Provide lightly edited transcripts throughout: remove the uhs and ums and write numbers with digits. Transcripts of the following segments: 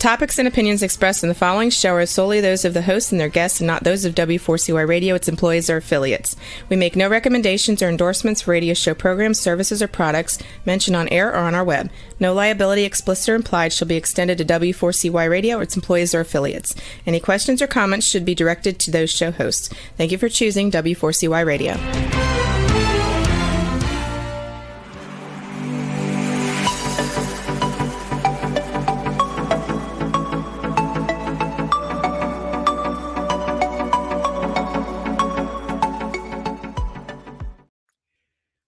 topics and opinions expressed in the following show are solely those of the host and their guests and not those of W4CY Radio, its employees, or affiliates. We make no recommendations or endorsements for radio show programs, services, or products mentioned on air or on our web. No liability, explicit or implied, shall be extended to W4CY Radio or its employees or affiliates. Any questions or comments should be directed to those show hosts. Thank you for choosing W4CY Radio.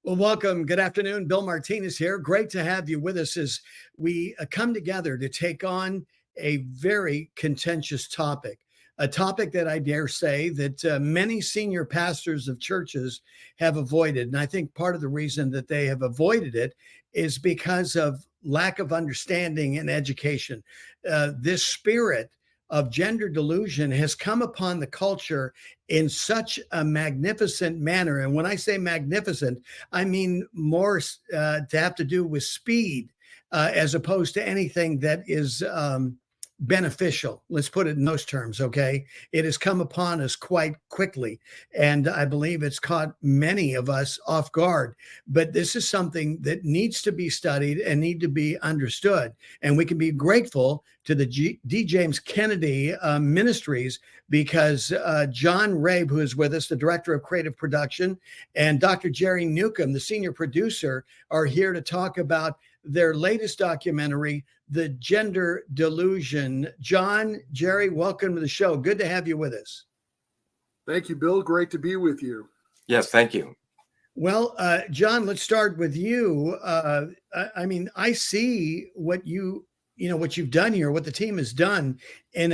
Well, welcome. Good afternoon. Bill Martinez here. Great to have you with us as we come together to take on a very contentious topic, a topic that I dare say that many senior pastors of churches have avoided. And I think part of the reason that they have avoided it is because of lack of understanding and education. This spirit of gender delusion has come upon the culture in such a magnificent manner. And when I say magnificent, I mean more to have to do with speed as opposed to anything that is beneficial. Let's put it in those terms, okay? It has come upon us quite quickly, and I believe it's caught many of us off guard. But this is something that needs to be studied and need to be understood. And we can be grateful to the DJKM Kennedy Ministries because John Rabe, who is with us, the Director of Creative Production, and Dr. Jerry Newcombe, the Senior Producer, are here to talk about their latest documentary, The Gender Delusion. John, Jerry, welcome to the show. Good to have you with us. Thank you, Bill. Great to be with you. Yes, thank you. Well, John, let's start with you. I mean, I see what what you've done here, what the team has done in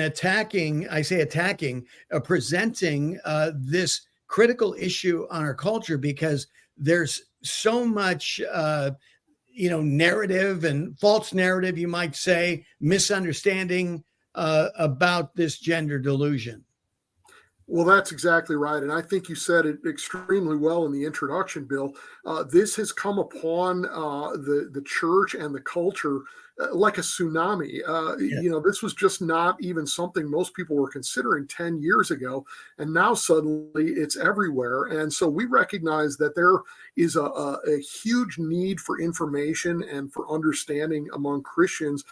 presenting this critical issue on our culture, because there's so much narrative and false narrative, you might say, misunderstanding about this gender delusion. Well, that's exactly right. And I think you said it extremely well in the introduction, Bill. This has come upon the church and the culture like a tsunami. This was just not even something most people were considering 10 years ago. And now suddenly it's everywhere. And so we recognize that there is a huge need for information and for understanding among Christians,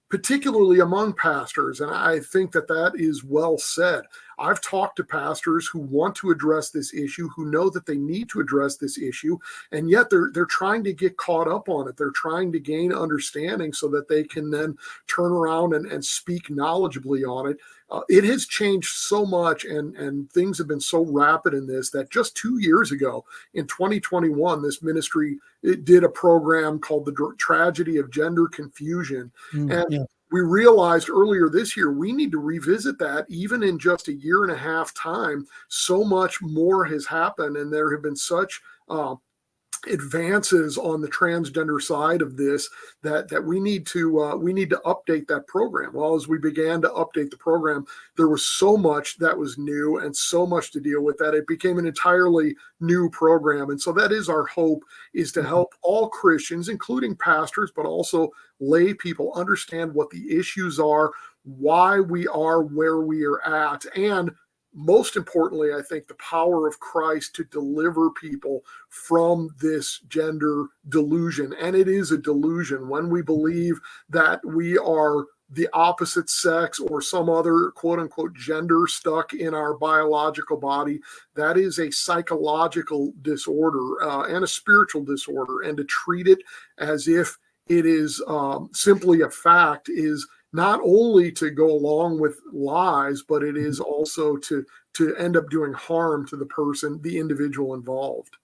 particularly among pastors. And I think that is well said. I've talked to pastors who want to address this issue, who know that they need to address this issue, and yet they're trying to get caught up on it. They're trying to gain understanding so that they can then turn around and speak knowledgeably on it. It has changed so much, and things have been so rapid in this that just 2 years ago, in 2021, this ministry did a program called The Tragedy of Gender Confusion. We realized earlier this year we need to revisit that. Even in just a year and a half time, so much more has happened, and there have been such advances on the transgender side of this that we need to update that program. Well, as we began to update the program, there was so much that was new and so much to deal with that it became an entirely new program. And so that is our hope, is to help all Christians, including pastors, but also lay people, understand what the issues are, why we are where we are at, and most importantly, I think the power of Christ to deliver people from this gender delusion. And it is a delusion when we believe that we are the opposite sex or some other quote unquote gender stuck in our biological body. That is a psychological disorder and a spiritual disorder. And to treat it as if it is simply a fact is not only to go along with lies, but it is also to end up doing harm to the person, the individual involved.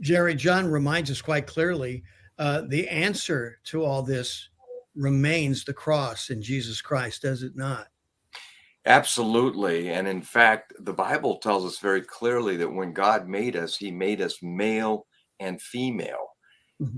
Jerry, John reminds us quite clearly the answer to all this remains the cross in Jesus Christ, does it not? Absolutely. And in fact, the Bible tells us very clearly that when God made us, he made us male and female.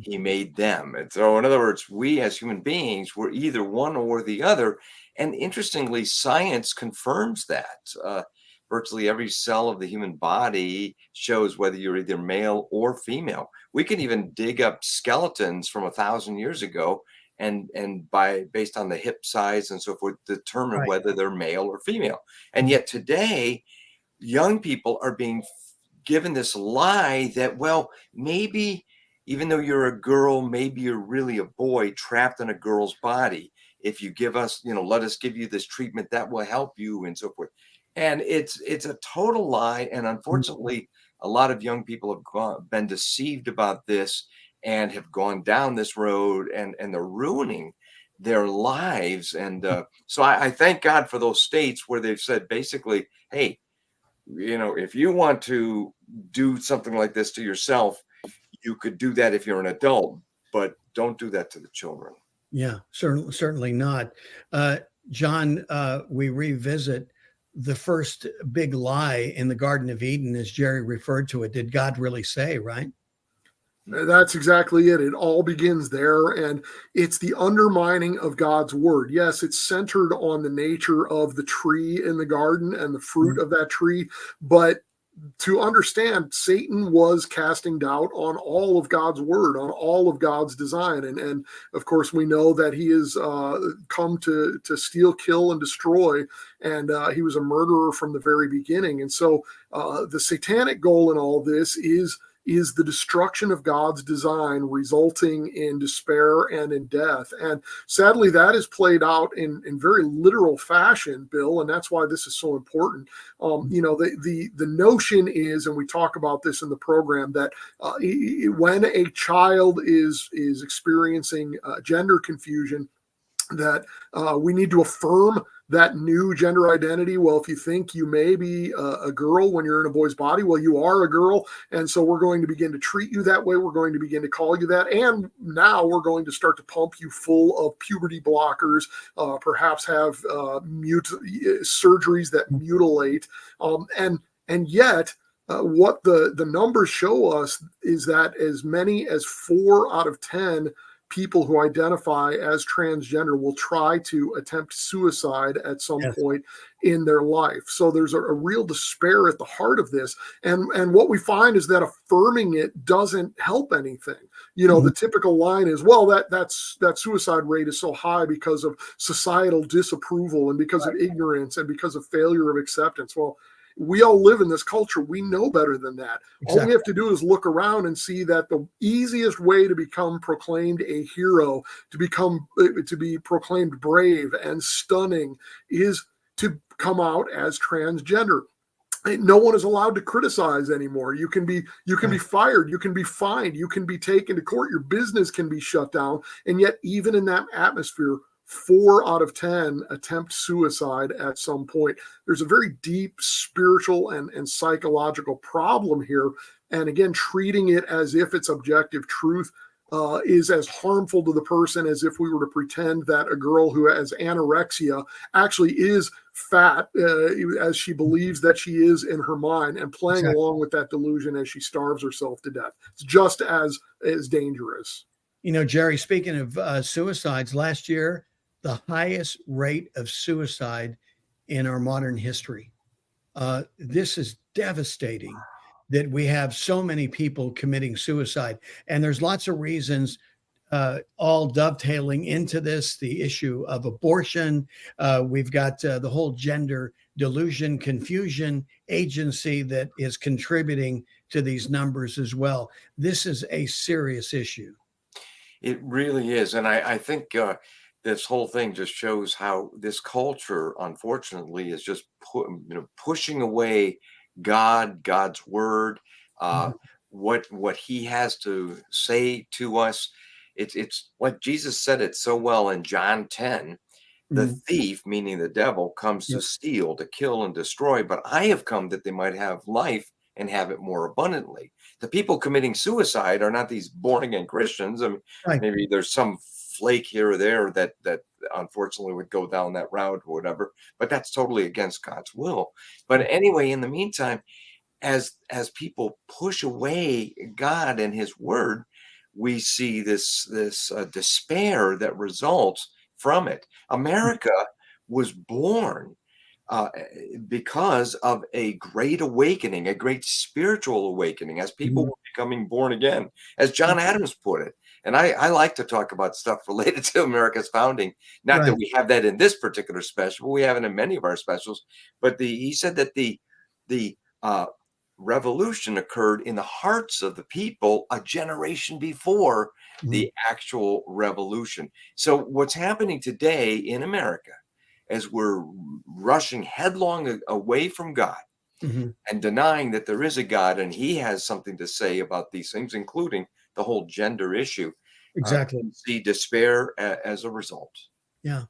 He made them. And so in other words, we as human beings were either one or the other. And interestingly, science confirms that. Virtually every cell of the human body shows whether you're either male or female. We can even dig up skeletons from 1,000 years ago and based on the hip size and so forth, determine Right. whether they're male or female. And yet today, young people are being given this lie that, well, maybe even though you're a girl, maybe you're really a boy trapped in a girl's body. If you give us, let us give you this treatment that will help you and so forth. And it's a total lie. And unfortunately, a lot of young people have been deceived about this and have gone down this road, and they're ruining their lives. And so I thank God for those states where they've said basically, hey, if you want to do something like this to yourself, you could do that if you're an adult, but don't do that to the children. Yeah, certainly not. John, we revisit the first big lie in the Garden of Eden, as Jerry referred to it. Did God really say, right? That's exactly it. It all begins there, and it's the undermining of God's word. Yes, it's centered on the nature of the tree in the garden and the fruit of that tree, but to understand, Satan was casting doubt on all of God's word, on all of God's design. And of course, we know that he has come to steal, kill, and destroy. And he was a murderer from the very beginning. And so the satanic goal in all this is the destruction of God's design, resulting in despair and in death. And sadly, that is played out in very literal fashion, Bill, and that's why this is so important. The notion is, and we talk about this in the program, that when a child is experiencing gender confusion, that we need to affirm that new gender identity. Well, if you think you may be a girl when you're in a boy's body, well, you are a girl. And so we're going to begin to treat you that way. We're going to begin to call you that. And now we're going to start to pump you full of puberty blockers, perhaps have surgeries that mutilate. And yet, what the numbers show us is that as many as 4 out of 10 people who identify as transgender will try to attempt suicide at some point in their life. So there's a real despair at the heart of this. And what we find is that affirming it doesn't help anything. The typical line is, well, that suicide rate is so high because of societal disapproval and because of ignorance and because of failure of acceptance. Well, we all live in this culture. We know better than that. Exactly. All we have to do is look around and see that the easiest way to become proclaimed a hero, to be proclaimed brave and stunning, is to come out as transgender. No one is allowed to criticize anymore. You can be fired, you can be fined, you can be taken to court, your business can be shut down. And yet, even in that atmosphere, 4 out of 10 attempt suicide at some point. There's a very deep spiritual and psychological problem here. And again, treating it as if it's objective truth is as harmful to the person as if we were to pretend that a girl who has anorexia actually is fat as she believes that she is in her mind, and playing along with that delusion as she starves herself to death. It's just as dangerous. Jerry, speaking of suicides, last year, the highest rate of suicide in our modern history. This is devastating that we have so many people committing suicide. And there's lots of reasons, all dovetailing into this, the issue of abortion. We've got the whole gender delusion, confusion agency that is contributing to these numbers as well. This is a serious issue. It really is. And I think this whole thing just shows how this culture, unfortunately, is just pushing away God's word, what he has to say to us. It's like Jesus said it so well in John 10, the thief, meaning the devil, comes to steal, to kill, and destroy, but I have come that they might have life and have it more abundantly. The people committing suicide are not these born again Christians. I mean, maybe there's some flake here or there that unfortunately would go down that route or whatever, but that's totally against God's will. But anyway, in the meantime, as people push away God and his word, we see this despair that results from it. America was born because of a great awakening, a great spiritual awakening, as people were becoming born again, as John Adams put it. And I like to talk about stuff related to America's founding. Not that Right. we have that in this particular special, but we have it in many of our specials. But he said that the revolution occurred in the hearts of the people a generation before Mhm. the actual revolution. So what's happening today in America, as we're rushing headlong away from God Mhm. and denying that there is a God and he has something to say about these things, including the whole gender issue, Exactly. we see despair as a result. Yeah.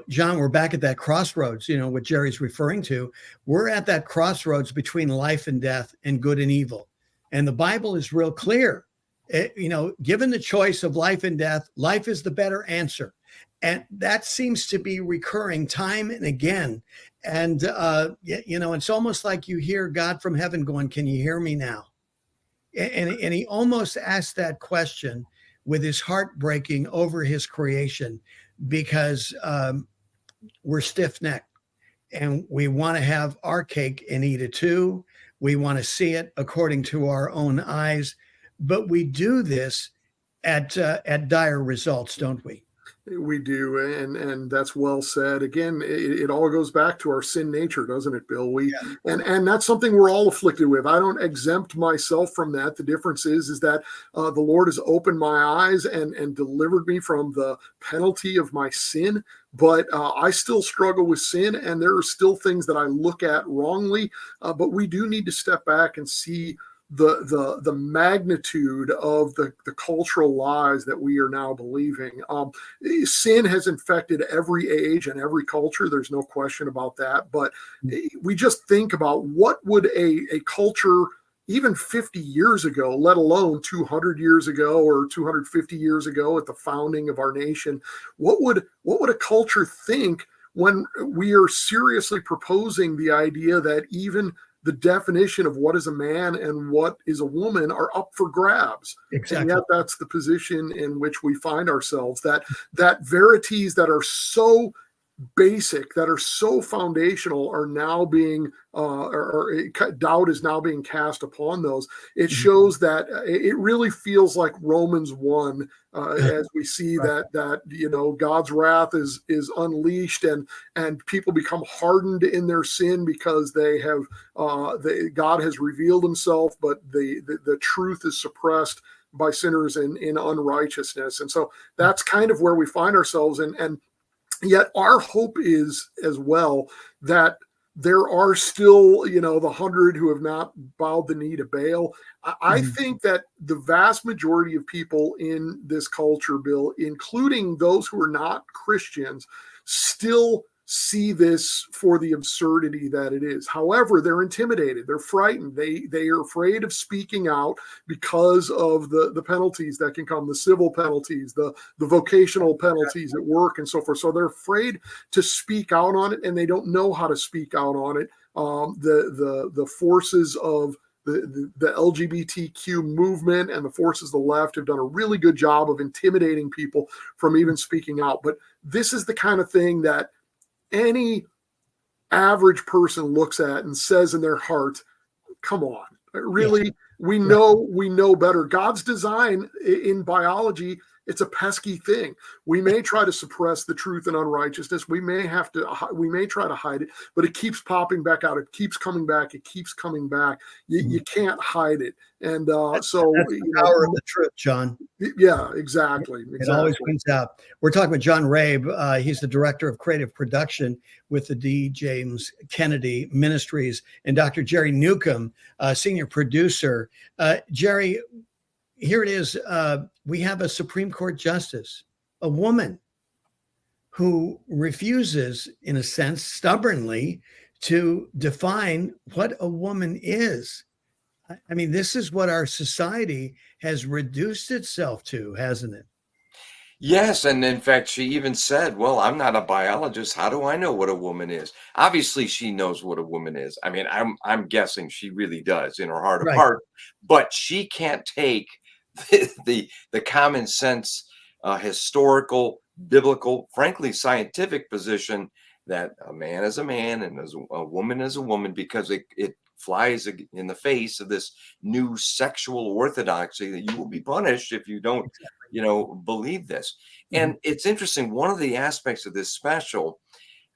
John, we're back at that crossroads, what Jerry's referring to. We're at that crossroads between life and death and good and evil. And the Bible is real clear. Given the choice of life and death, life is the better answer. And that seems to be recurring time and again. And, it's almost like you hear God from heaven going, "Can you hear me now?" And he almost asked that question with his heart breaking over his creation because we're stiff necked and we want to have our cake and eat it too. We want to see it according to our own eyes, but we do this at dire results, don't we? We do, and that's well said. Again, it all goes back to our sin nature, doesn't it, Bill? And that's something we're all afflicted with. I don't exempt myself from that. The difference is that the Lord has opened my eyes and delivered me from the penalty of my sin. But I still struggle with sin, and there are still things that I look at wrongly. But we do need to step back and see the magnitude of the cultural lies that we are now believing. Sin has infected every age and every culture. There's no question about that. But we just think about what would a culture even 50 years ago, let alone 200 years ago or 250 years ago at the founding of our nation, what would a culture think when we are seriously proposing the idea that even the definition of what is a man and what is a woman are up for grabs. Exactly. And yet that's the position in which we find ourselves, that verities that are so basic, that are so foundational, are now being doubt is now being cast upon those. It shows that it really feels like Romans 1 as we see Right. that God's wrath is unleashed, and people become hardened in their sin because they have God has revealed himself, but the truth is suppressed by sinners in unrighteousness. And so that's kind of where we find ourselves. And yet our hope is as well that there are still, the 100 who have not bowed the knee to Baal. I think that the vast majority of people in this culture, Bill, including those who are not Christians, still see this for the absurdity that it is. However, they're intimidated, they're frightened, they are afraid of speaking out because of the penalties that can come, the civil penalties, the vocational penalties at work, and so forth. So they're afraid to speak out on it, and they don't know how to speak out on it. The forces of the LGBTQ movement and the forces of the left have done a really good job of intimidating people from even speaking out. But this is the kind of thing that any average person looks at and says in their heart, come on, really? Yes. We know better. God's design in biology, it's a pesky thing. We may try to suppress the truth and unrighteousness. We may try to hide it, but it keeps popping back out. It keeps coming back. It keeps coming back. You can't hide it. And That's the power of the truth, John. Yeah, exactly. It always wins out. We're talking with John Rabe. He's the director of creative production with the Kennedy Ministries, and Dr. Jerry Newcombe, senior producer. Jerry, here it is. We have a Supreme Court justice, a woman who refuses, in a sense, stubbornly to define what a woman is. I mean, this is what our society has reduced itself to, hasn't it? Yes, and in fact, she even said, "Well, I'm not a biologist. How do I know what a woman is?" Obviously, she knows what a woman is. I mean, I'm guessing she really does in her heart of Right. heart, but she can't take the common sense, historical, biblical, frankly, scientific position that a man is a man and a woman is a woman, because it flies in the face of this new sexual orthodoxy that you will be punished if you don't, believe this. And it's interesting. One of the aspects of this special,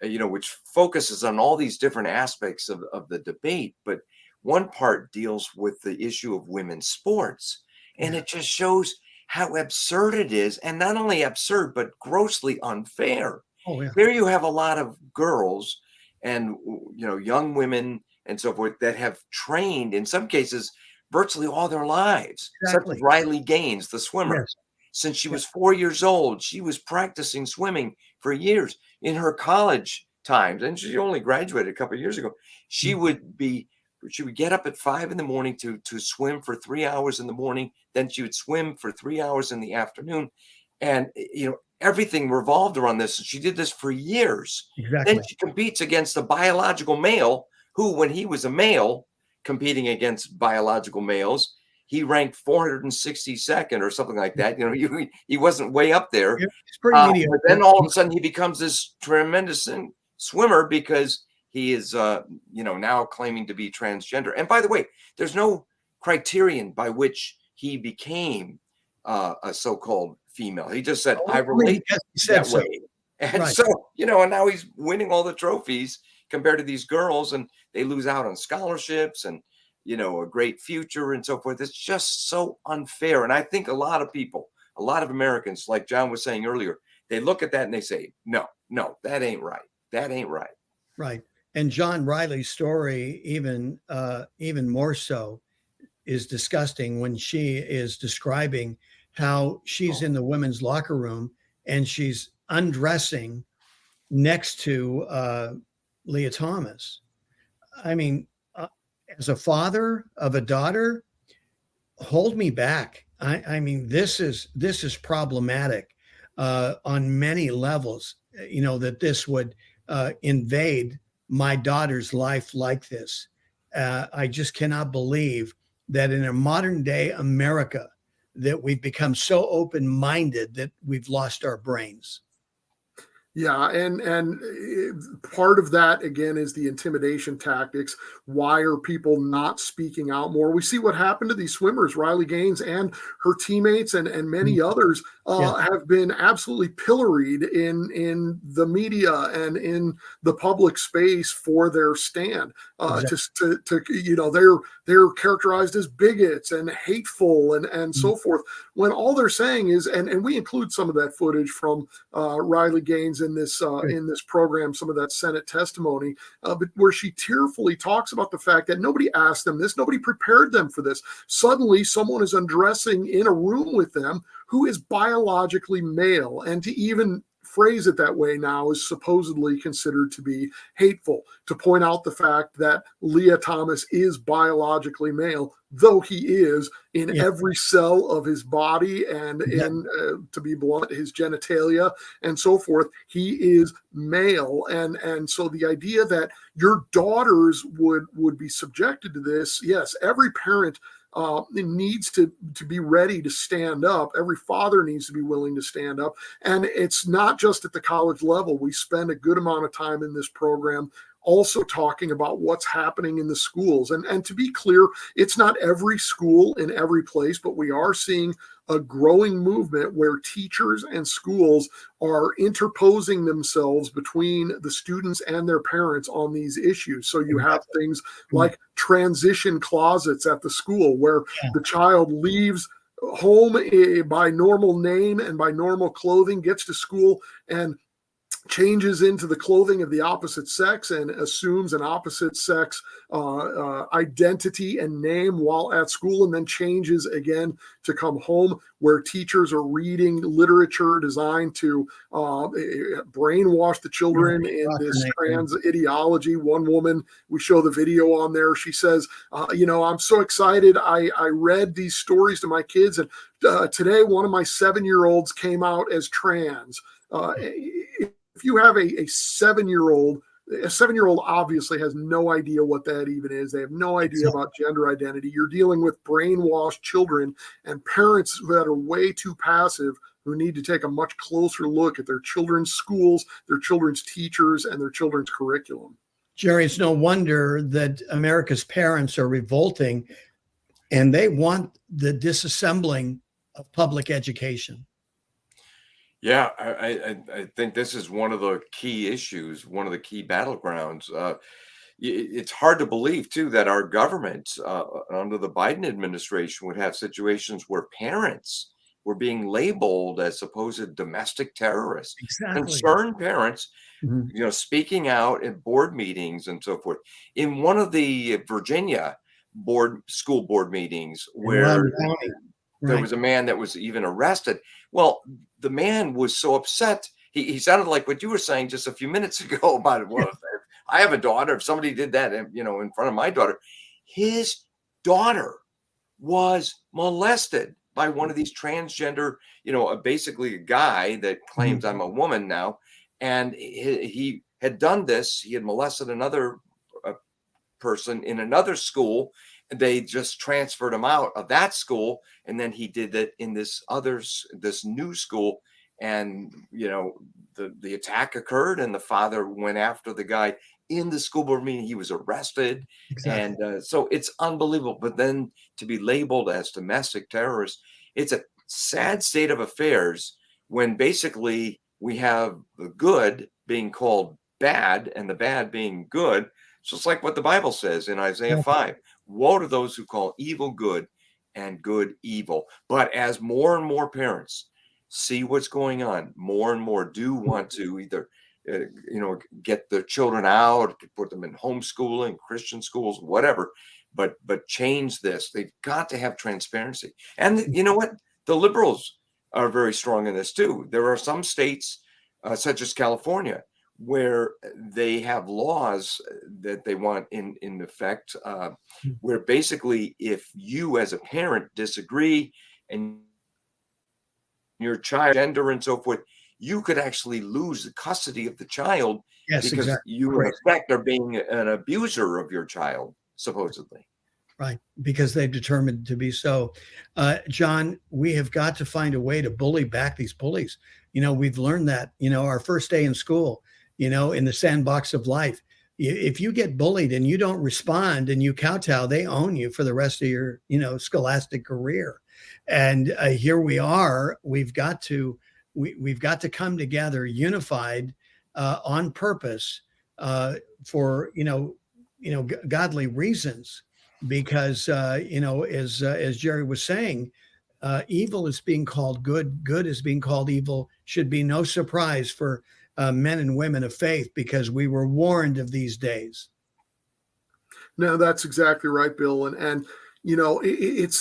which focuses on all these different aspects of the debate, but one part deals with the issue of women's sports. And it just shows how absurd it is, and not only absurd, but grossly unfair. Oh, yeah. Here you have a lot of girls and, young women and so forth that have trained, in some cases, virtually all their lives. Exactly. Such as Riley Gaines, the swimmer. Yes. Since she was 4 years old, she was practicing swimming for years. In her college times, and she only graduated a couple of years ago, she would get up at 5 a.m. to swim for 3 hours in the morning. Then she would swim for 3 hours in the afternoon. And, everything revolved around this. And she did this for years. Exactly. Then she competes against a biological male who, when he was a male competing against biological males, he ranked 462nd or something like that. He wasn't way up there. It's pretty mediocre. But then all of a sudden he becomes this tremendous swimmer because he is, now claiming to be transgender. And by the way, there's no criterion by which he became a so-called female. He just said, I relate that way. And so, and now he's winning all the trophies compared to these girls, and they lose out on scholarships and, a great future and so forth. It's just so unfair. And I think a lot of people, a lot of Americans, like John was saying earlier, they look at that and they say, no, that ain't right. That ain't right. Right. And John Riley's story, even more so, is disgusting when she is describing how she's in the women's locker room and she's undressing next to Leah Thomas. I mean, as a father of a daughter, hold me back. I mean, this is problematic on many levels. That this would invade my daughter's life like this. I just cannot believe that in a modern day America that we've become so open-minded that we've lost our brains. Yeah, and part of that, again, is the intimidation tactics. Why are people not speaking out more? We see what happened to these swimmers, Riley Gaines and her teammates and many others have been absolutely pilloried in the media and in the public space for their stand. They're characterized as bigots and hateful and so forth, when all they're saying is, and we include some of that footage from Riley Gaines in this program, some of that Senate testimony, but where she tearfully talks about the fact that nobody asked them this, nobody prepared them for this. Suddenly, someone is undressing in a room with them who is biologically male, and to even phrase it that way now is supposedly considered to be hateful, to point out the fact that Leah Thomas is biologically male, though he is in every cell of his body and in, to be blunt, his genitalia and so forth. He is male. And so the idea that your daughters would be subjected to this, yes, every parent needs to be ready to stand up. Every father needs to be willing to stand up. And it's not just at the college level. We spend a good amount of time in this program also talking about what's happening in the schools. And to be clear, it's not every school in every place, but we are seeing a growing movement where teachers and schools are interposing themselves between the students and their parents on these issues. So you have things like transition closets at the school where the child leaves home by normal name and by normal clothing, gets to school and changes into the clothing of the opposite sex and assumes an opposite sex identity and name while at school, and then changes again to come home, where teachers are reading literature designed to brainwash the children in this trans ideology. One woman, we show the video on there, she says, I'm so excited. I read these stories to my kids, and today one of my 7-year-olds came out as trans. If you have a 7-year-old, a 7-year-old obviously has no idea what that even is. They have no idea about gender identity. You're dealing with brainwashed children and parents that are way too passive, who need to take a much closer look at their children's schools, their children's teachers, and their children's curriculum. Jerry, it's no wonder that America's parents are revolting, and they want the disassembling of public education. Yeah, I think this is one of the key issues, one of the key battlegrounds. It's hard to believe, too, that our government under the Biden administration would have situations where parents were being labeled as supposed domestic terrorists. Exactly. Concerned parents, speaking out at board meetings and so forth. In one of the Virginia school board meetings where there was a man that was even arrested. Well, the man was so upset. He sounded like what you were saying just a few minutes ago about, well, if I have a daughter, if somebody did that, in front of my daughter, his daughter was molested by one of these transgender, basically a guy that claims I'm a woman now. And he had done this. He had molested another person in another school. They just transferred him out of that school. And then he did that in this new school. And, the attack occurred and the father went after the guy in the school board meeting. He was arrested. Exactly. And so it's unbelievable. But then to be labeled as domestic terrorists, it's a sad state of affairs when basically we have the good being called bad and the bad being good. So it's like what the Bible says in Isaiah 5. Woe to those who call evil good and good evil. But as more and more parents see what's going on, more and more do want to either, get their children out, put them in homeschooling, Christian schools, whatever, but change this. They've got to have transparency. And you know what? The liberals are very strong in this too. There are some states, such as California, where they have laws that they want in effect, where basically if you as a parent disagree and your child gender and so forth, you could actually lose the custody of the child because you in effect are being an abuser of your child, supposedly. Right, because they've determined to be so. John, we have got to find a way to bully back these bullies. We've learned that, our first day in school, in the sandbox of life. If you get bullied and you don't respond and you kowtow, they own you for the rest of your, scholastic career. And here we are. We've got to come together, unified on purpose for godly reasons. Because as Jerry was saying, evil is being called good, good is being called evil. Should be no surprise for men and women of faith, because we were warned of these days. No, that's exactly right, Bill. And it's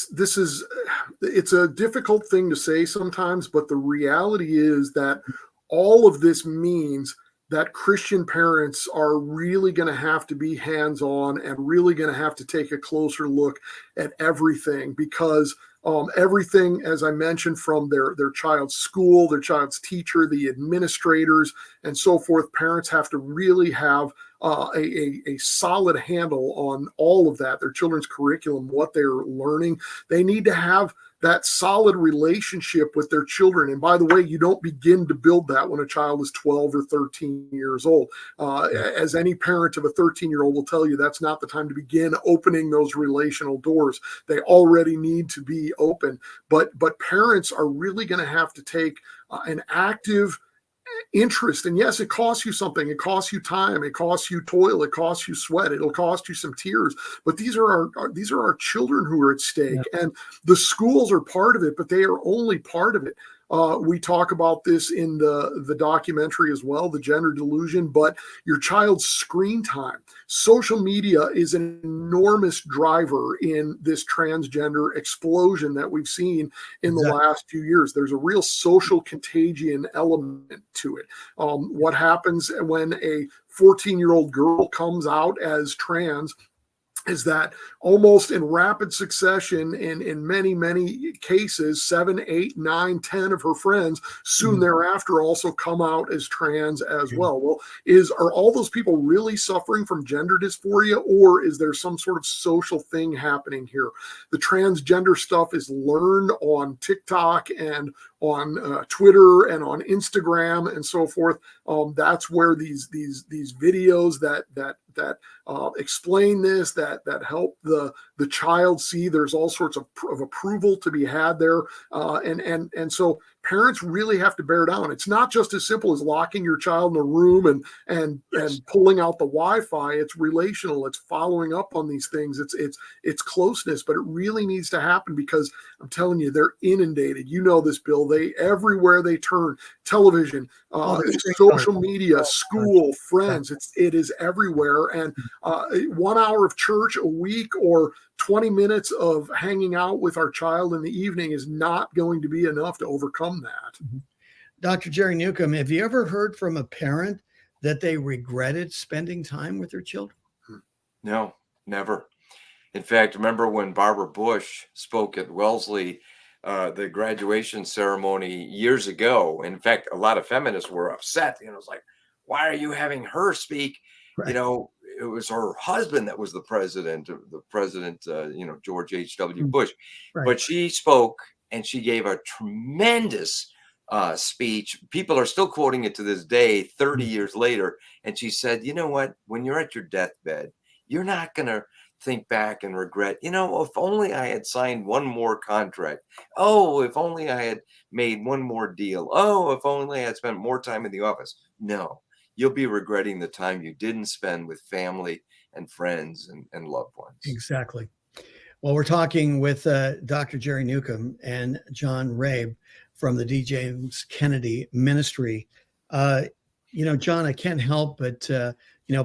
a difficult thing to say sometimes, but the reality is that all of this means that Christian parents are really going to have to be hands-on and really going to have to take a closer look at everything, because everything, as I mentioned, from their child's school, their child's teacher, the administrators, and so forth, parents have to really have a solid handle on all of that, their children's curriculum, what they're learning. They need to have that solid relationship with their children. And by the way, you don't begin to build that when a child is 12 or 13 years old. As any parent of a 13-year-old will tell you, that's not the time to begin opening those relational doors. They already need to be open. But parents are really going to have to take an active interest. And yes, it costs you something. It costs you time. It costs you toil. It costs you sweat. It'll cost you some tears. But these are our children who are at stake. Yeah. And the schools are part of it, but they are only part of it. We talk about this in the documentary as well, the Gender Delusion, but your child's screen time. Social media is an enormous driver in this transgender explosion that we've seen in the last few years. There's a real social contagion element to it. What happens when a 14-year-old girl comes out as trans is that almost in rapid succession, in many, many cases, 7, 8, 9, 10 of her friends soon thereafter also come out as trans as well. Well, are all those people really suffering from gender dysphoria, or is there some sort of social thing happening here? The transgender stuff is learned on TikTok and on Twitter and on Instagram and so forth. That's where these videos that that explain this, that help the child see there's all sorts of approval to be had there. And so parents really have to bear down. It's not just as simple as locking your child in a room and pulling out the Wi-Fi. It's relational. It's following up on these things. It's closeness, but it really needs to happen because I'm telling you, they're inundated. You know this, Bill. They everywhere they turn, television, social media, school, friends. It is everywhere. And 1 hour of church a week or 20 minutes of hanging out with our child in the evening is not going to be enough to overcome that. Dr. Jerry Newcombe, have you ever heard from a parent that they regretted spending time with their children? No, never. In fact, remember when Barbara Bush spoke at Wellesley, the graduation ceremony years ago? In fact, a lot of feminists were upset. It's like, why are you having her speak? Right. It was her husband that was the president, George H.W. Bush. Right. But she spoke and she gave a tremendous speech. People are still quoting it to this day, 30 years later. And she said, you know what? When you're at your deathbed, you're not going to think back and regret, if only I had signed one more contract. Oh, if only I had made one more deal. Oh, if only I had spent more time in the office. No. You'll be regretting the time you didn't spend with family and friends and loved ones. Exactly. Well, we're talking with Dr. Jerry Newcombe and John Rabe from the Kennedy Ministry. John, I can't help but,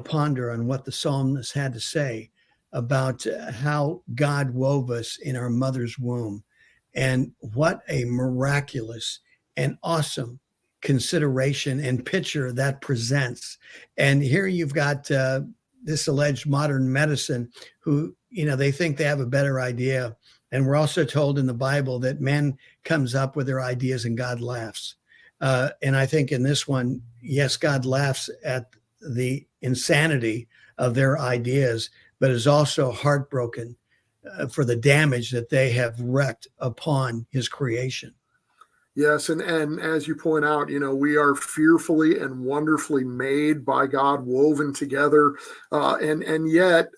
ponder on what the psalmist had to say about how God wove us in our mother's womb and what a miraculous and awesome consideration and picture that presents. And here you've got this alleged modern medicine who, they think they have a better idea. And we're also told in the Bible that man comes up with their ideas and God laughs. And I think in this one, yes, God laughs at the insanity of their ideas, but is also heartbroken for the damage that they have wreaked upon his creation. Yes, and as you point out, we are fearfully and wonderfully made by God, woven together, and yet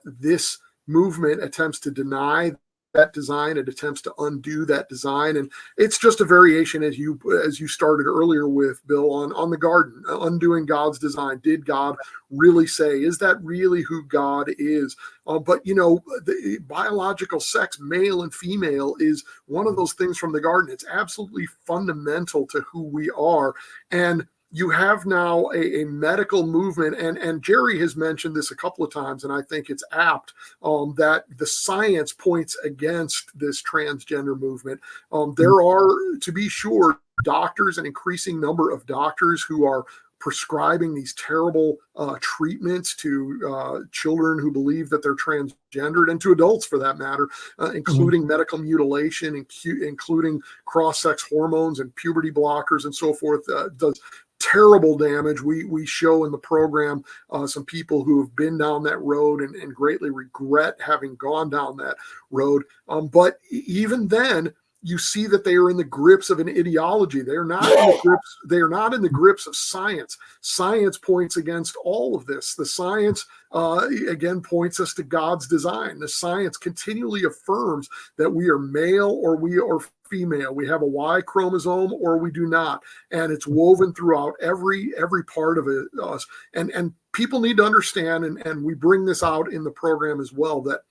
this movement attempts to deny that design. It attempts to undo that design, and it's just a variation, as you started earlier with, Bill, on the garden, undoing God's design. Did God really say? Is that really who God is? But the biological sex, male and female, is one of those things from the garden. It's absolutely fundamental to who we are, and you have now a medical movement, and Jerry has mentioned this a couple of times, and I think it's apt, that the science points against this transgender movement. There are, to be sure, doctors, an increasing number of doctors who are prescribing these terrible treatments to children who believe that they're transgendered, and to adults for that matter, including medical mutilation, including cross-sex hormones and puberty blockers and so forth. Does terrible damage. We show in the program some people who have been down that road and greatly regret having gone down that road. But even then, you see that they are in the grips of an ideology. They are not in the grips. They are not in the grips of science. Science points against all of this. The science again points us to God's design. The science continually affirms that we are male or we are female. We have a Y chromosome or we do not, and it's woven throughout every part of us. And people need to understand, and we bring this out in the program as well, that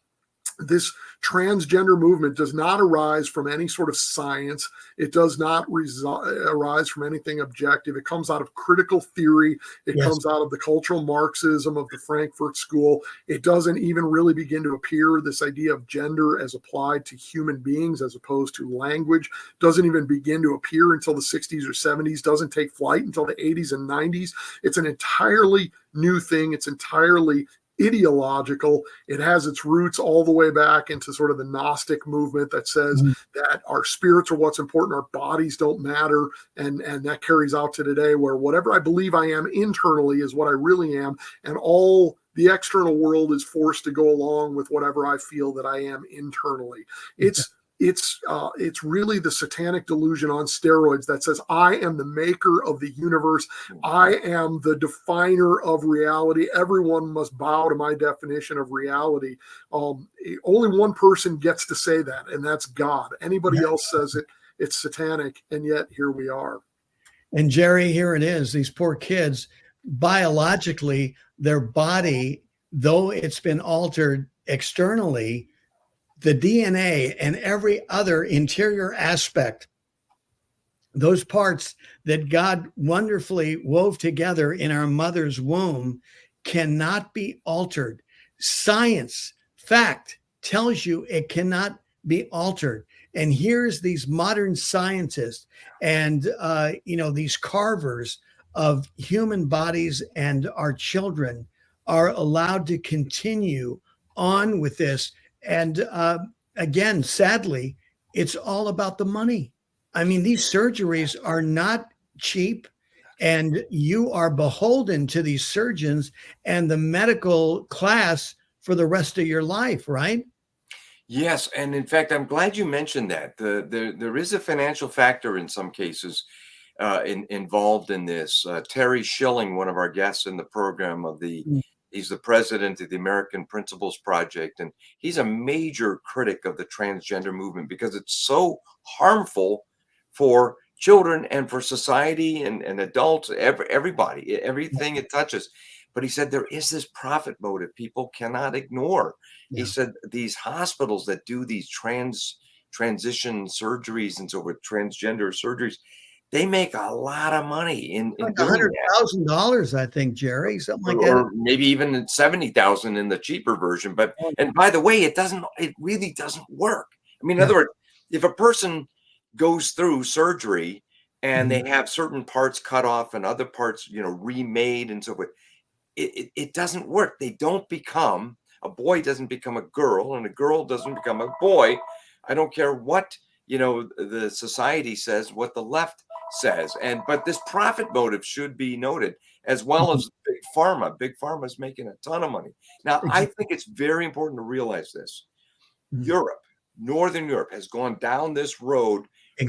this transgender movement does not arise from any sort of science. It does not arise from anything objective. It comes out of critical theory. It comes out of the cultural Marxism of the Frankfurt School. It doesn't even really begin to appear, this idea of gender as applied to human beings as opposed to language, doesn't even begin to appear until the 60s or 70s, doesn't take flight until the 80s and 90s. It's an entirely new thing. It's entirely ideological. It has its roots all the way back into sort of the Gnostic movement that says that our spirits are what's important, our bodies don't matter, and that carries out to today, where whatever I believe I am internally is what I really am, and all the external world is forced to go along with whatever I feel that I am internally. It's it's really the satanic delusion on steroids that says, I am the maker of the universe. I am the definer of reality. Everyone must bow to my definition of reality. Only one person gets to say that, and that's God. Anybody else says it, it's satanic. And yet here we are. And Jerry, here it is. These poor kids, biologically, their body, though it's been altered externally, the DNA and every other interior aspect, those parts that God wonderfully wove together in our mother's womb, cannot be altered. Science, fact, tells you it cannot be altered. And here's these modern scientists and these carvers of human bodies, and our children are allowed to continue on with this. And again, sadly, it's all about the money. I mean, these surgeries are not cheap, and you are beholden to these surgeons and the medical class for the rest of your life, right? Yes, and in fact, I'm glad you mentioned that. There is a financial factor in some cases involved in this. Terry Schilling, one of our guests in the program, he's the president of the American Principles Project, and he's a major critic of the transgender movement because it's so harmful for children and for society and adults, everybody, everything it touches. But he said there is this profit motive people cannot ignore. Yeah. He said these hospitals that do these transition surgeries and so forth, transgender surgeries, they make a lot of money in like $100,000, I think, Jerry, something like that, or maybe even 70,000 in the cheaper version. But and by the way, it really doesn't work. I mean, in other words, if a person goes through surgery and they have certain parts cut off and other parts, remade and so forth, it doesn't work. They don't become, a boy doesn't become a girl, and a girl doesn't become a boy. I don't care what, the society says, what the left says. But this profit motive should be noted, as well as big pharma. Big pharma is making a ton of money. Now, I think it's very important to realize this. Europe, Northern Europe, has gone down this road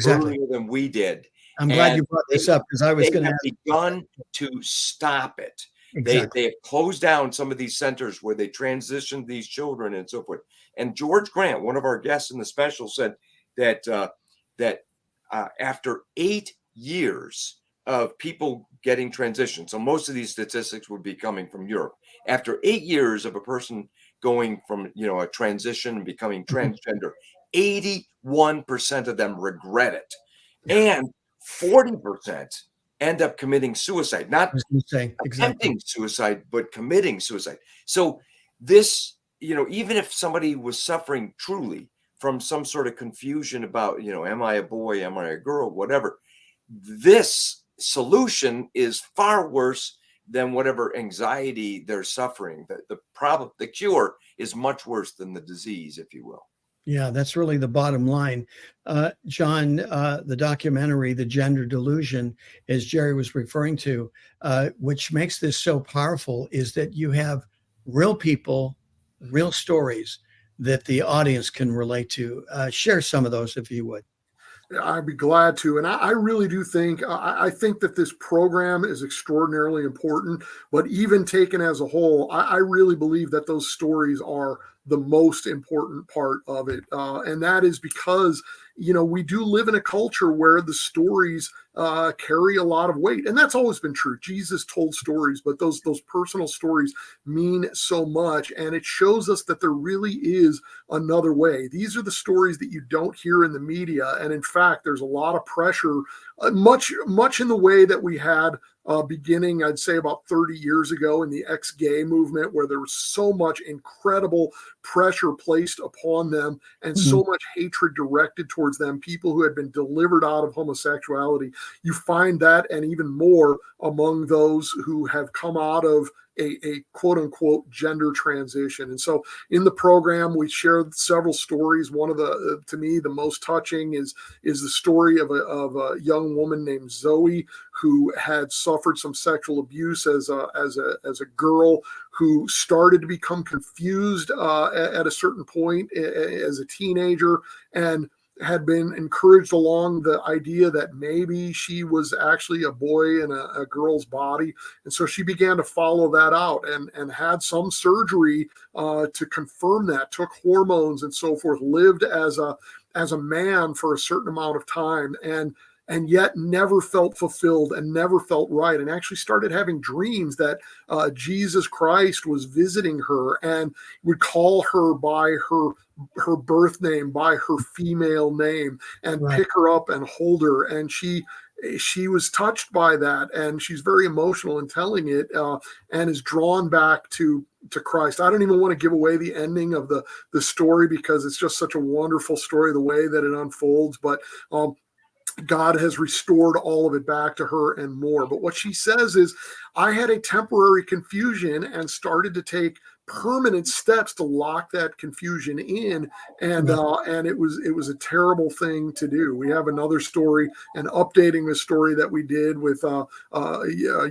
earlier than we did. I'm glad you brought this up, because I was going to have begun to stop it. Exactly. They have closed down some of these centers where they transitioned these children and so forth. And George Grant, one of our guests in the special, said that after 8 years of people getting transitioned, so most of these statistics would be coming from Europe. After 8 years of a person going from a transition and becoming transgender, 81% of them regret it, and 40% end up committing suicide, not attempting suicide, but committing suicide. So this, even if somebody was suffering truly from some sort of confusion about, am I a boy, am I a girl, whatever, this solution is far worse than whatever anxiety they're suffering. The problem, the cure is much worse than the disease, if you will. Yeah, that's really the bottom line. John, the documentary, The Gender Delusion, as Jerry was referring to, which makes this so powerful, is that you have real people, real stories that the audience can relate to. Share some of those, if you would. I'd be glad to. And I really do think, I think that this program is extraordinarily important, but even taken as a whole, I really believe that those stories are the most important part of it. And that is because, we do live in a culture where the stories carry a lot of weight. And that's always been true. Jesus told stories, but those personal stories mean so much. And it shows us that there really is another way. These are the stories that you don't hear in the media. And in fact, there's a lot of pressure, much in the way that we had beginning, I'd say, about 30 years ago in the ex-gay movement, where there was so much incredible pressure placed upon them and so much hatred directed towards them, people who had been delivered out of homosexuality. You find that and even more among those who have come out of a quote unquote gender transition. And so in the program, we shared several stories. One of the, to me, the most touching is the story of a young woman named Zoe, who had suffered some sexual abuse as a girl, who started to become confused at a certain point as a teenager. And had been encouraged along the idea that maybe she was actually a boy in a girl's body. And so she began to follow that out and had some surgery to confirm that, took hormones and so forth, lived as a man for a certain amount of time, and yet never felt fulfilled and never felt right, and actually started having dreams that Jesus Christ was visiting her and would call her by her birth name, by her female name, and Right. pick her up and hold her. And she was touched by that, and she's very emotional in telling it, and is drawn back to Christ. I don't even want to give away the ending of the story, because it's just such a wonderful story, the way that it unfolds. But God has restored all of it back to her and more. But what she says is, I had a temporary confusion and started to take permanent steps to lock that confusion in, and it was a terrible thing to do. We have another story, and updating the story that we did with a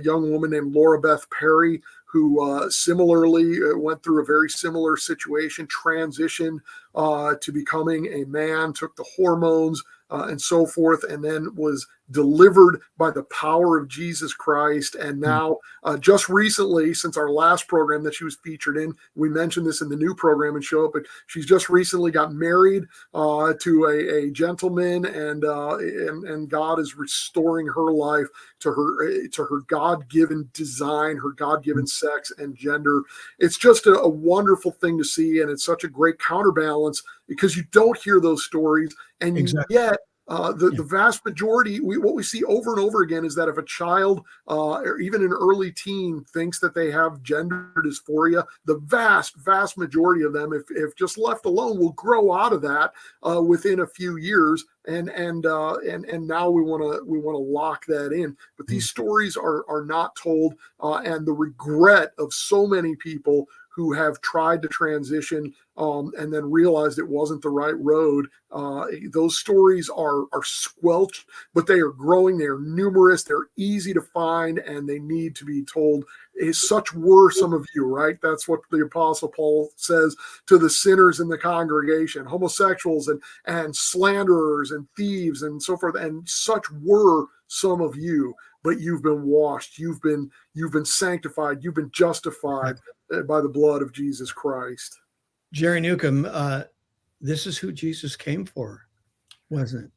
young woman named Laura Beth Perry, who similarly went through a very similar situation, transitioned to becoming a man, took the hormones and so forth, and then was delivered by the power of Jesus Christ. And now, just recently, since our last program that she was featured in, we mentioned this in the new program and show, but she's just recently got married to a gentleman, and God is restoring her life to her God-given design, her God-given sex and gender. It's just a wonderful thing to see, and it's such a great counterbalance, because you don't hear those stories, and yet the vast majority, what we see over and over again, is that if a child or even an early teen thinks that they have gender dysphoria, the vast majority of them, if just left alone, will grow out of that within a few years. And now we want to lock that in. But these stories are not told, and the regret of so many people who have tried to transition and then realized it wasn't the right road. Those stories are squelched, but they are growing. They are numerous. They're easy to find, and they need to be told. Such were some of you, right? That's what the Apostle Paul says to the sinners in the congregation, homosexuals and slanderers and thieves and so forth. And such were some of you, but you've been washed. You've been sanctified. You've been justified by the blood of Jesus Christ. Jerry Newcombe, this is who Jesus came for, wasn't it?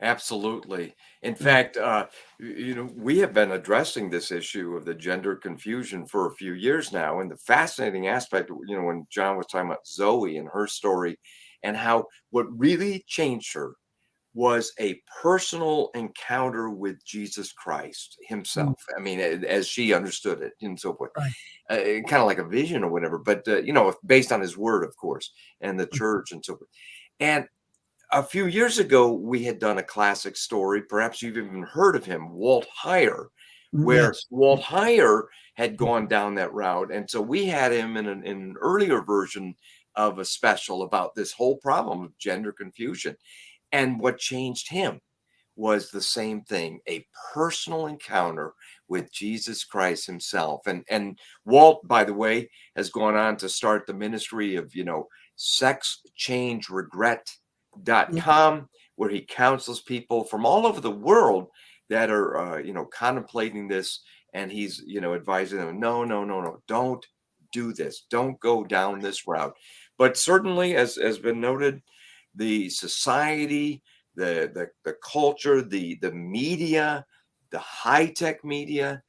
Absolutely. In fact, we have been addressing this issue of the gender confusion for a few years now. And the fascinating aspect, when John was talking about Zoe and her story, and how what really changed her was a personal encounter with Jesus Christ himself. I mean, as she understood it and so forth, kind of like a vision or whatever, but, based on his word, of course, and the church and so forth. And a few years ago, we had done a classic story. Perhaps you've even heard of him, Walt Heyer, where Walt Heyer had gone down that route. And so we had him in an earlier version of a special about this whole problem of gender confusion. And what changed him was the same thing, a personal encounter with Jesus Christ himself. And Walt, by the way, has gone on to start the ministry of, sexchangeregret.com, where he counsels people from all over the world that are, contemplating this. And he's, advising them, no, don't do this. Don't go down this route. But certainly, as has been noted, the society, the culture, the media, the high-tech media,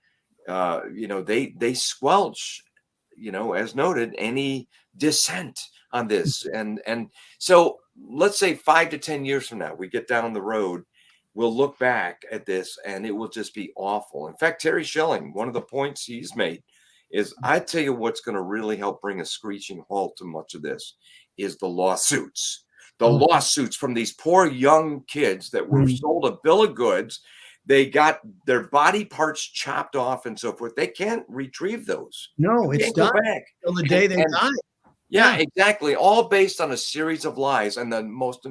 they squelch, as noted, any dissent on this. And so let's say 5 to 10 years from now, we get down the road, we'll look back at this and it will just be awful. In fact, Terry Schilling, one of the points he's made is, I tell you what's going to really help bring a screeching halt to much of this is the lawsuits. The lawsuits from these poor young kids that were sold a bill of goods. They got their body parts chopped off and so forth. They can't retrieve those. No, it's done till the day they die. Yeah, exactly. All based on a series of lies. And the most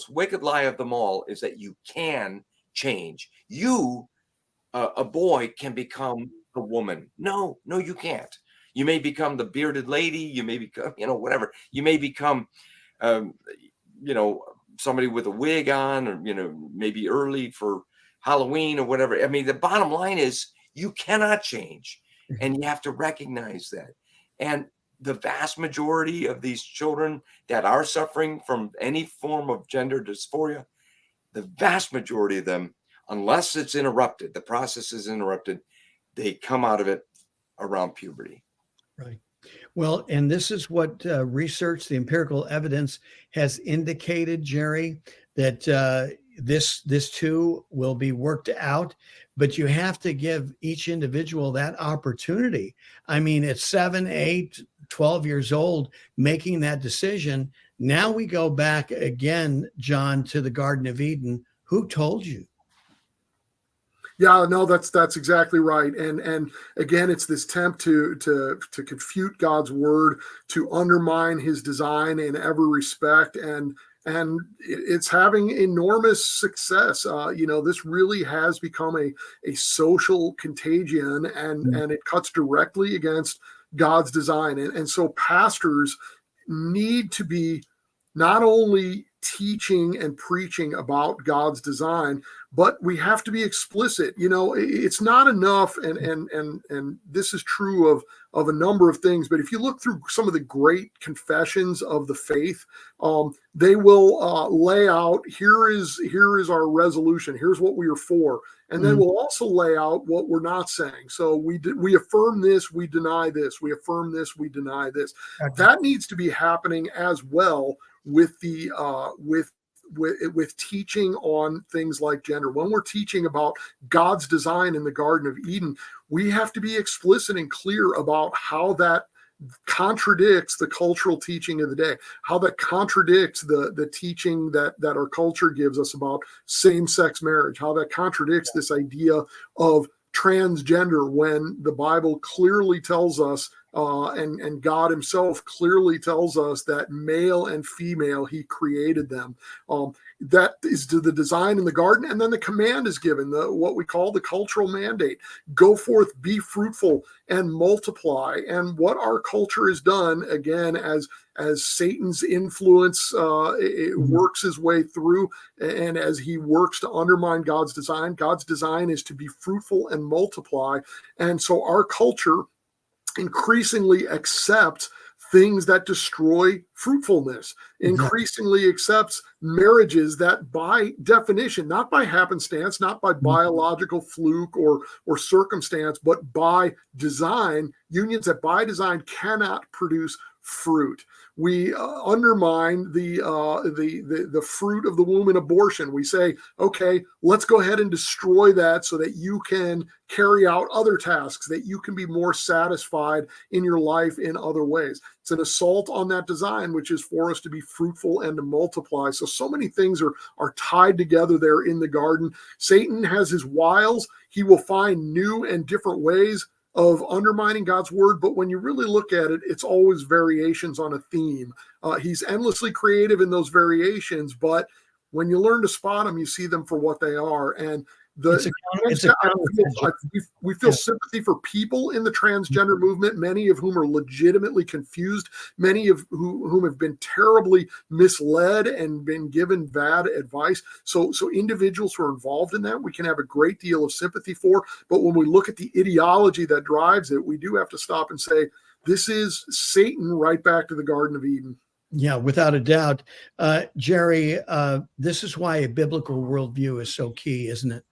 wicked lie of them all is that you can change. You, a boy, can become a woman. No, you can't. You may become the bearded lady. You may become, whatever. You may become somebody with a wig on, or, maybe early for Halloween or whatever. I mean, the bottom line is you cannot change, and you have to recognize that. And the vast majority of these children that are suffering from any form of gender dysphoria, the vast majority of them, unless it's interrupted, the process is interrupted, they come out of it around puberty. Right. Well, and this is what research, the empirical evidence has indicated, Jerry, that this too will be worked out, but you have to give each individual that opportunity. I mean, at 7, 8, 12 years old, making that decision. Now we go back again, John, to the Garden of Eden. Who told you? Yeah, no, that's exactly right. And again, it's this attempt to confute God's word, to undermine his design in every respect. And it's having enormous success. This really has become a social contagion, and it cuts directly against God's design. And so pastors need to be not only teaching and preaching about God's design, but we have to be explicit. It's not enough, and this is true of a number of things, but if you look through some of the great confessions of the faith, they will lay out, here is our resolution, here's what we are for, and then we'll also lay out what we're not saying. So we affirm this, we deny this, we affirm this, we deny this. Okay. That needs to be happening as well with the with teaching on things like gender. When we're teaching about God's design in the Garden of Eden, we have to be explicit and clear about how that contradicts the cultural teaching of the day, how that contradicts the teaching that our culture gives us about same-sex marriage, how that contradicts this idea of transgender, when the Bible clearly tells us, and God himself clearly tells us, that male and female, he created them. That is to the design in the garden. And then the command is given, what we call the cultural mandate: go forth, be fruitful, and multiply. And what our culture has done, again, as Satan's influence works his way through, and as he works to undermine God's design is to be fruitful and multiply. And so our culture increasingly accepts things that destroy fruitfulness, increasingly accepts marriages that, by definition, not by happenstance, not by biological fluke or circumstance, but by design, unions that by design cannot produce fruit. We undermine the fruit of the womb in abortion. We say, okay, let's go ahead and destroy that so that you can carry out other tasks, that you can be more satisfied in your life in other ways. It's an assault on that design, which is for us to be fruitful and to multiply. So many things are tied together there in the garden. Satan has his wiles. He will find new and different ways of undermining God's word, but when you really look at it, it's always variations on a theme. He's endlessly creative in those variations, but when you learn to spot them, you see them for what they are. And we feel sympathy for people in the transgender movement, many of whom are legitimately confused, many of whom have been terribly misled and been given bad advice. So individuals who are involved in that, we can have a great deal of sympathy for. But when we look at the ideology that drives it, we do have to stop and say, this is Satan right back to the Garden of Eden. Yeah, without a doubt. Jerry, this is why a biblical worldview is so key, isn't it?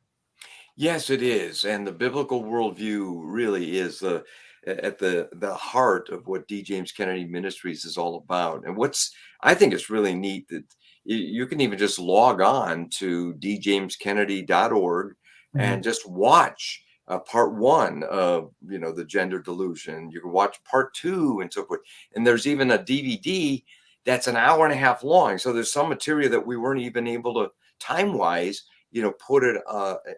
Yes, it is. And the biblical worldview really is at the heart of what D. James Kennedy Ministries is all about. And I think it's really neat that you can even just log on to djameskennedy.org and just watch part 1 of, the Gender Delusion. You can watch part 2 and so forth. And there's even a DVD that's an hour and a half long. So there's some material that we weren't even able to, time-wise, put it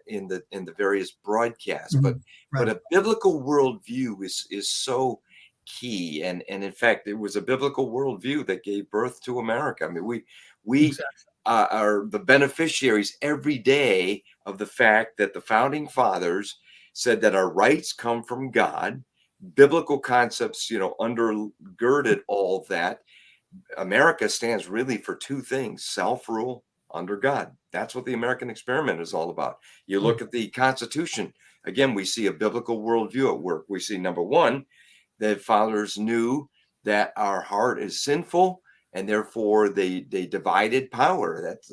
in the various broadcasts. But a biblical worldview is so key. And in fact, it was a biblical worldview that gave birth to America. I mean, we exactly. Are the beneficiaries every day of the fact that the founding fathers said that our rights come from God. Biblical concepts, undergirded all of that. America stands really for two things: self-rule under God. That's what the American experiment is all about. You look at the Constitution, again, we see a biblical worldview at work. We see, number one, the fathers knew that our heart is sinful, and therefore they divided power. That's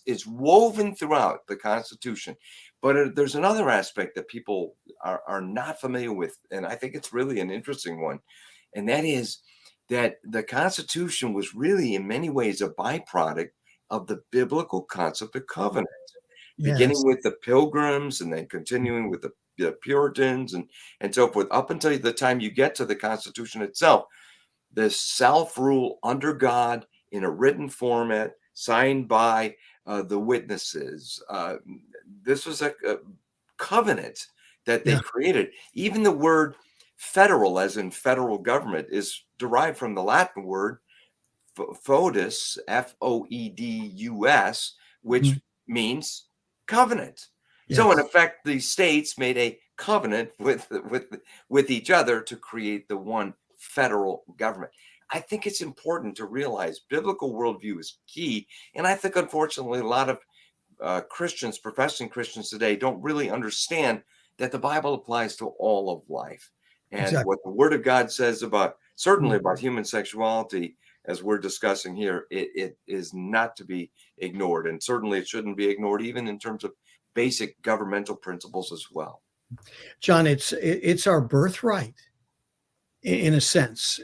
it's woven throughout the Constitution. But there's another aspect that people are not familiar with, and I think it's really an interesting one, and that is that the Constitution was really, in many ways, a byproduct of the biblical concept of covenant, beginning Yes. with the Pilgrims and then continuing with the Puritans and so forth, up until the time you get to the Constitution itself. The self-rule under God in a written format, signed by the witnesses. This was a covenant that they Yeah. created. Even the word federal, as in federal government, is derived from the Latin word foedus, Foedus, which means covenant. So in Yes. effect, the states made a covenant with each other to create the one federal government. I think it's important to realize biblical worldview is key. And I think, unfortunately, a lot of Christians, professing Christians today, don't really understand that the Bible applies to all of life. And Exactly. what the Word of God says certainly Mhm. about human sexuality, as we're discussing here, it is not to be ignored. And certainly it shouldn't be ignored, even in terms of basic governmental principles as well. John, it's our birthright in a sense.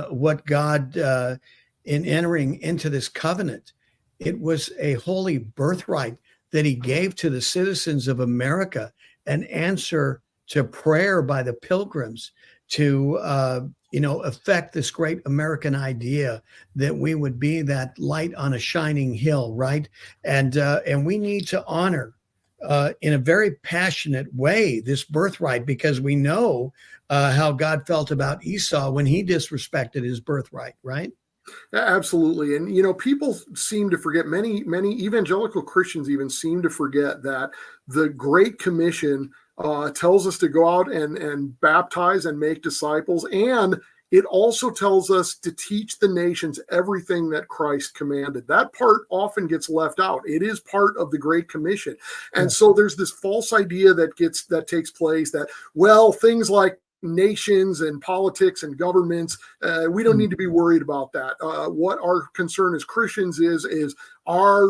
What God, in entering into this covenant, it was a holy birthright that he gave to the citizens of America, an answer to prayer by the Pilgrims to, affect this great American idea that we would be that light on a shining hill, right? And we need to honor, in a very passionate way, this birthright, because we know how God felt about Esau when he disrespected his birthright, right? Absolutely. And, people seem to forget, many evangelical Christians even seem to forget that the Great Commission tells us to go out and baptize and make disciples. And it also tells us to teach the nations everything that Christ commanded. That part often gets left out. It is part of the Great Commission. And Yeah. so there's this false idea that takes place that, well, things like nations and politics and governments, we don't need to be worried about that. What our concern as Christians is our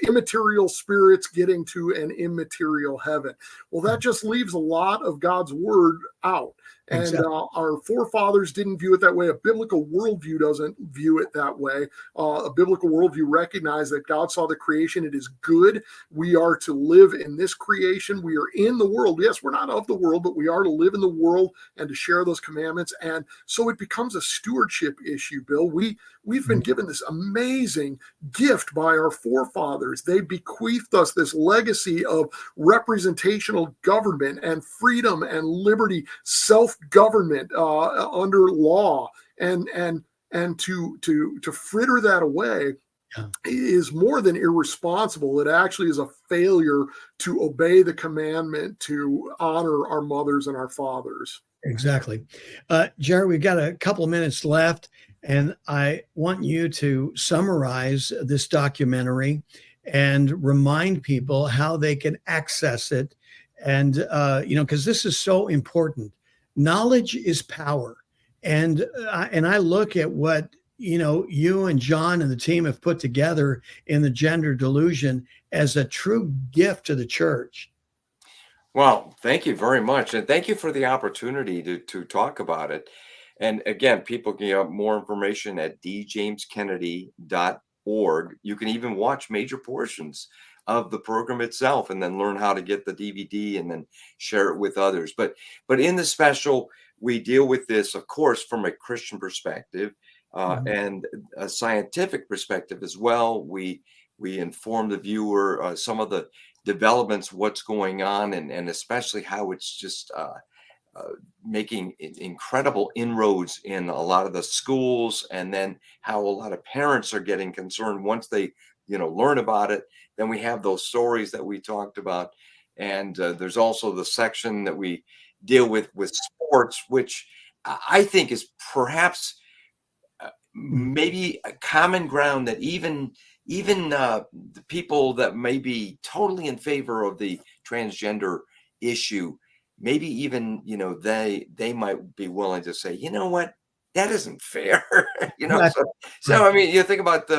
immaterial spirits getting to an immaterial heaven. Well, that just leaves a lot of God's word out. And Exactly. our forefathers didn't view it that way. A biblical worldview doesn't view it that way. A biblical worldview recognizes that God saw the creation. It is good. We are to live in this creation. We are in the world. Yes, we're not of the world, but we are to live in the world and to share those commandments. And so it becomes a stewardship issue, Bill. We've been given this amazing gift by our forefathers. They bequeathed us this legacy of representational government and freedom and liberty, self-government under law, and to fritter that away Yeah. is more than irresponsible. It actually is a failure to obey the commandment to honor our mothers and our fathers. Exactly. Jerry, we've got a couple of minutes left, and I want you to summarize this documentary and remind people how they can access it. And, because this is so important. Knowledge is power. And I look at what, you and John and the team have put together in the Gender Delusion as a true gift to the church. Well, thank you very much. And thank you for the opportunity to talk about it. And again, people can get more information at djameskennedy.org. You can even watch major portions of the program itself and then learn how to get the DVD and then share it with others. But in the special, we deal with this, of course, from a Christian perspective and a scientific perspective as well. We inform the viewer some of the developments, what's going on, and especially how it's just making incredible inroads in a lot of the schools, and then how a lot of parents are getting concerned once they learn about it. Then we have those stories that we talked about, and there's also the section that we deal with sports, which I think is perhaps maybe a common ground that even the people that may be totally in favor of the transgender issue, maybe even, they might be willing to say, you know what, that isn't fair. So I mean, you think about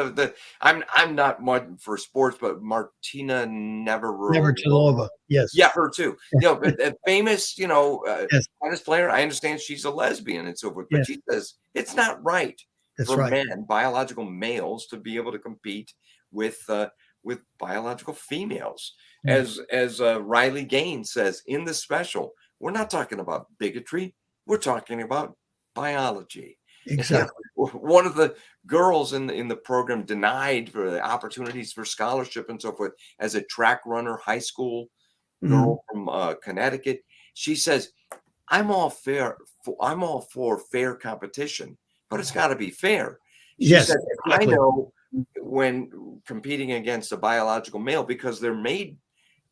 I'm not much for sports, but Martina Navratilova. Yes. Yeah, her too. But a famous, Yes. tennis player. I understand she's a lesbian and so forth, but Yes. she says it's not right That's for right. men, biological males, to be able to compete with biological females. As Riley Gaines says in the special, we're not talking about bigotry. We're talking about biology. Exactly. One of the girls in the program denied for the opportunities for scholarship and so forth as a track runner, high school girl from Connecticut. She says, I'm all for fair competition, but it's got to be fair. She said, exactly. I know when competing against a biological male, because they're made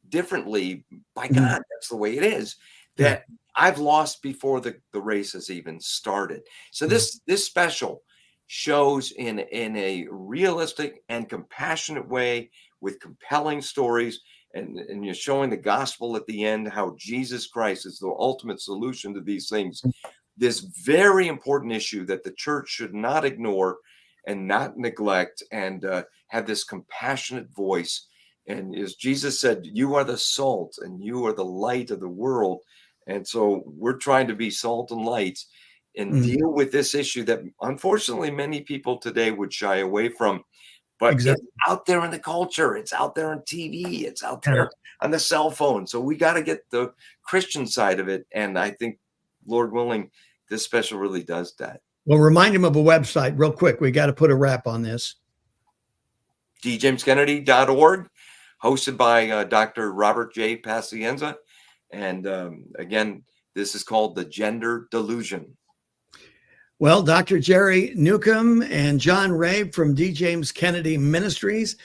differently by God, that's the way it is, that I've lost before the race has even started. So this special shows in a realistic and compassionate way, with compelling stories, and you're showing the gospel at the end, how Jesus Christ is the ultimate solution to these things. This very important issue that the church should not ignore and not neglect, and have this compassionate voice. And as Jesus said, you are the salt and you are the light of the world. And so we're trying to be salt and light and deal with this issue that unfortunately many people today would shy away from. But it's out there in the culture. It's out there on TV. It's out there on the cell phone. So we got to get the Christian side of it. And I think, Lord willing, this special really does that. Well, remind him of a website real quick. We got to put a wrap on this. djameskennedy.org, hosted by Dr. Robert J. Pacienza. And again, this is called the Gender Delusion. Well, Dr. Jerry Newcombe and John Rabe from Kennedy Ministries,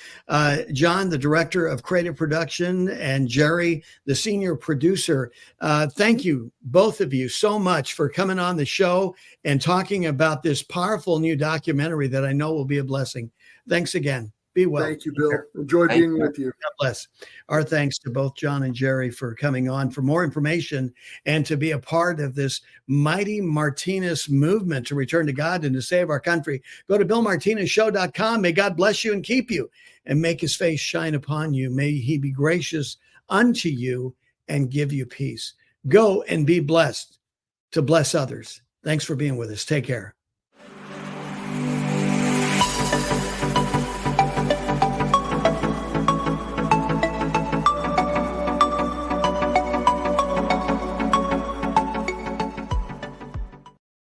John, the director of creative production, and Jerry, the senior producer. Thank you, both of you, so much for coming on the show and talking about this powerful new documentary that I know will be a blessing. Thanks again. Be well. Thank you, Bill. Enjoy being with you. God bless. Our thanks to both John and Jerry for coming on. For more information and to be a part of this mighty Martinez movement to return to God and to save our country, go to BillMartinezShow.com. May God bless you and keep you and make his face shine upon you. May he be gracious unto you and give you peace. Go and be blessed to bless others. Thanks for being with us. Take care.